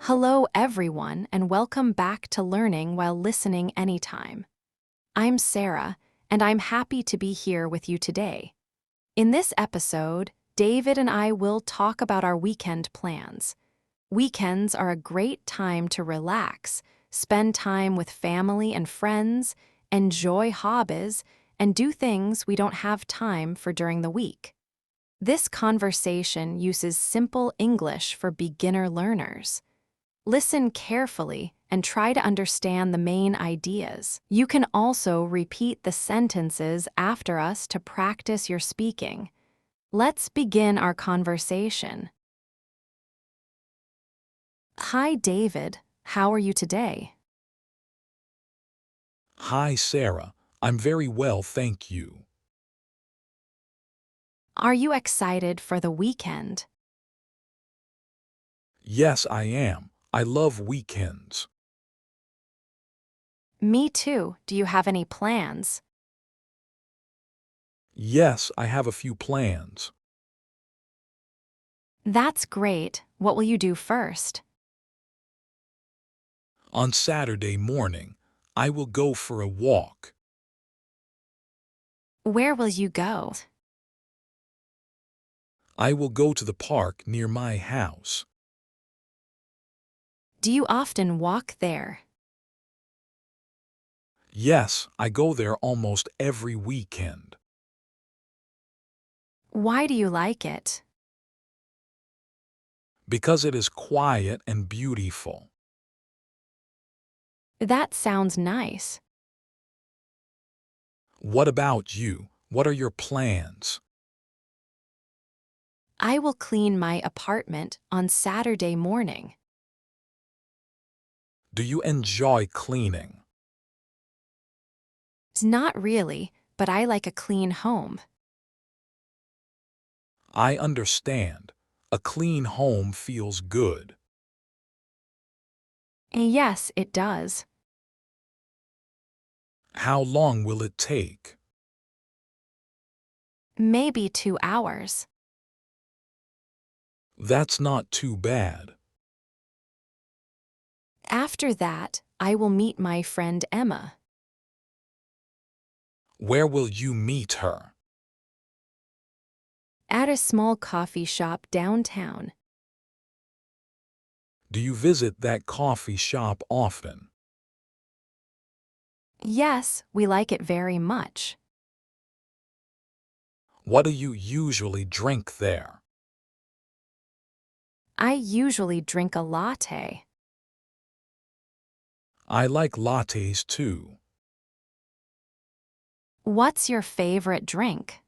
Hello, everyone, and welcome back to Learning While Listening Anytime. I'm Sarah, and I'm happy to be here with you today. In this episode, David and I will talk about our weekend plans. Weekends are a great time to relax, spend time with family and friends, enjoy hobbies, and do things we don't have time for during the week. This conversation uses simple English for beginner learners. Listen carefully and try to understand the main ideas. You can also repeat the sentences after us to practice your speaking. Let's begin our conversation. Hi, David. How are you today? Hi, Sarah. I'm very well, thank you. Are you excited for the weekend? Yes, I am. I love weekends. Me too. Do you have any plans? Yes, I have a few plans. That's great. What will you do first? On Saturday morning, I will go for a walk. Where will you go? I will go to the park near my house. Do you often walk there? Yes, I go there almost every weekend. Why do you like it? Because it is quiet and beautiful. That sounds nice. What about you? What are your plans? I will clean my apartment on Saturday morning. Do you enjoy cleaning? Not really, but I like a clean home. I understand. A clean home feels good. Yes, it does. How long will it take? Maybe 2 hours. That's not too bad. After that, I will meet my friend Emma. Where will you meet her? At a small coffee shop downtown. Do you visit that coffee shop often? Yes, we like it very much. What do you usually drink there? I usually drink a latte. I like lattes too. What's your favorite drink?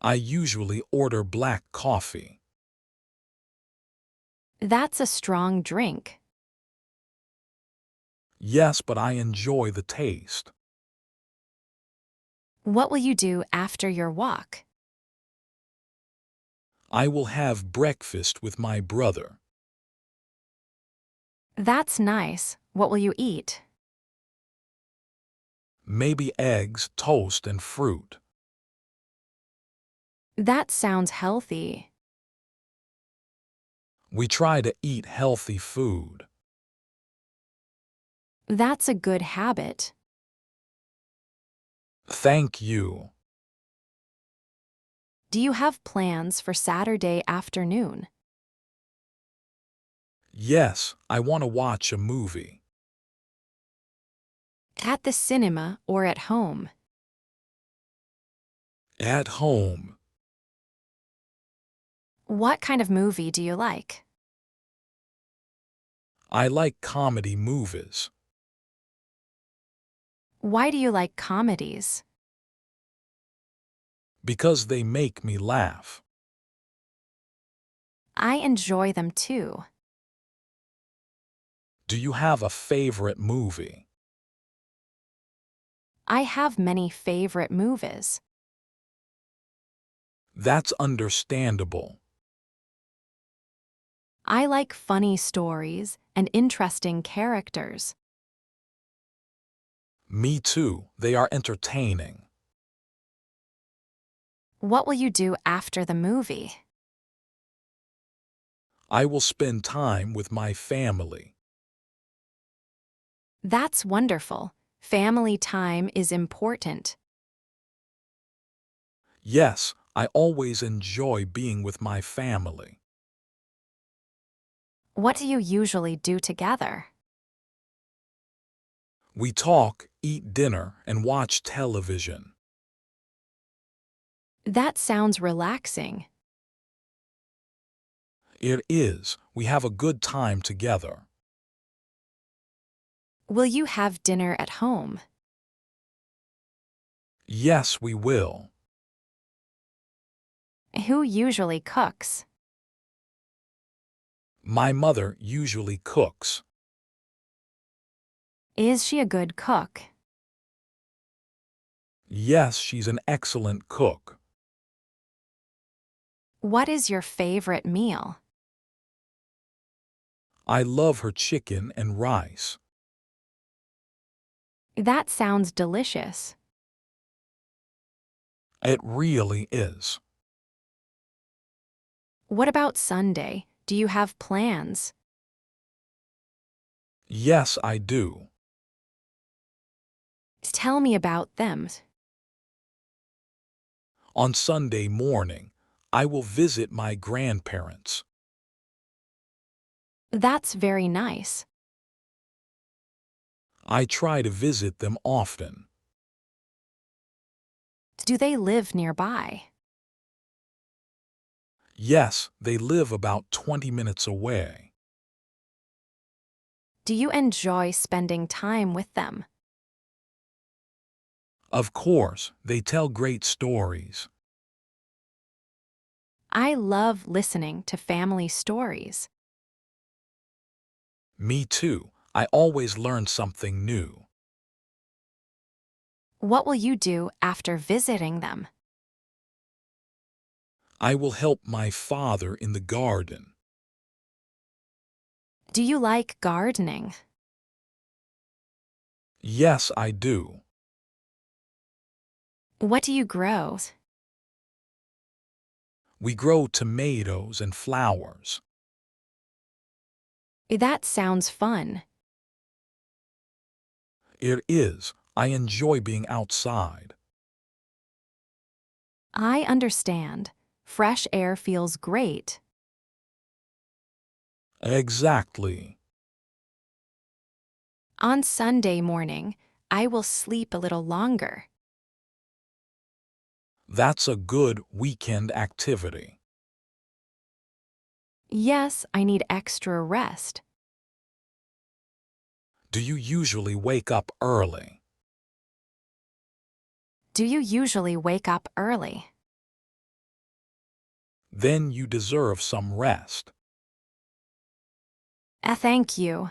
I usually order black coffee. That's a strong drink. Yes, but I enjoy the taste. What will you do after your walk? I will have breakfast with my brother. That's nice. What will you eat? Maybe eggs, toast, and fruit. That sounds healthy. We try to eat healthy food. That's a good habit. Thank you. Do you have plans for Saturday afternoon? Yes, I want to watch a movie. At the cinema or at home? At home. What kind of movie do you like? I like comedy movies. Why do you like comedies? Because they make me laugh. I enjoy them too. Do you have a favorite movie? I have many favorite movies. That's understandable. I like funny stories and interesting characters. Me too, they are entertaining. What will you do after the movie? I will spend time with my family. That's wonderful. Family time is important. Yes, I always enjoy being with my family. What do you usually do together? We talk, eat dinner, and watch television. That sounds relaxing. It is. We have a good time together. Will you have dinner at home? Yes, we will. Who usually cooks? My mother usually cooks. Is she a good cook? Yes, she's an excellent cook. What is your favorite meal? I love her chicken and rice. That sounds delicious. It really is. What about Sunday? Do you have plans? Yes, I do. Tell me about them. On Sunday morning, I will visit my grandparents. That's very nice. I try to visit them often. Do they live nearby? Yes, they live about 20 minutes away. Do you enjoy spending time with them? Of course, they tell great stories. I love listening to family stories. Me too. I always learn something new. What will you do after visiting them? I will help my father in the garden. Do you like gardening? Yes, I do. What do you grow? We grow tomatoes and flowers. That sounds fun. It is. I enjoy being outside. I understand. Fresh air feels great. Exactly. On Sunday morning, I will sleep a little longer. That's a good weekend activity. Yes, I need extra rest. Do you usually wake up early? Do you usually wake up early? Then you deserve some rest. Thank you.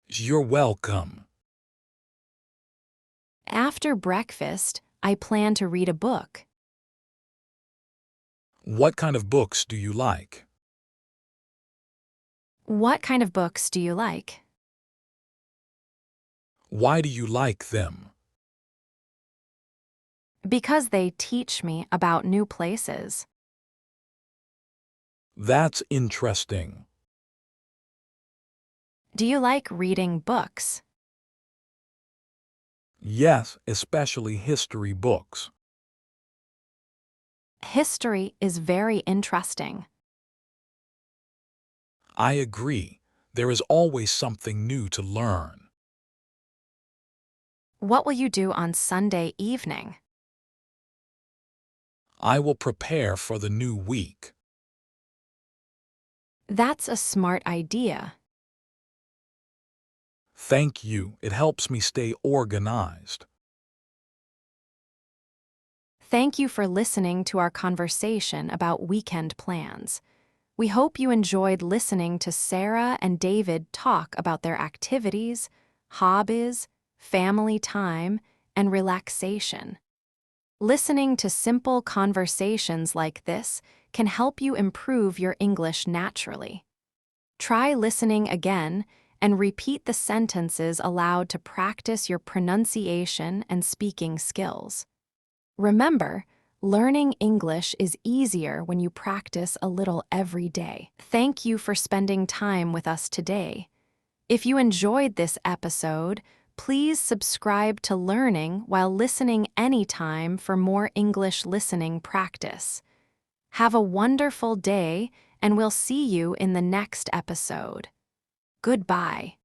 You're welcome. After breakfast, I plan to read a book. What kind of books do you like? What kind of books do you like? Why do you like them? Because they teach me about new places. That's interesting. Do you like reading books? Yes, especially history books. History is very interesting. I agree. There is always something new to learn. What will you do on Sunday evening? I will prepare for the new week. That's a smart idea. Thank you. It helps me stay organized. Thank you for listening to our conversation about weekend plans. We hope you enjoyed listening to Sarah and David talk about their activities, hobbies, family time, and relaxation. Listening to simple conversations like this can help you improve your English naturally. Try listening again and repeat the sentences aloud to practice your pronunciation and speaking skills. Remember, Learning English is easier when you practice a little every day. Thank you for spending time with us today. If you enjoyed this episode, please subscribe to Learning While Listening anytime for more English listening practice. Have a wonderful day, and we'll see you in the next episode. Goodbye.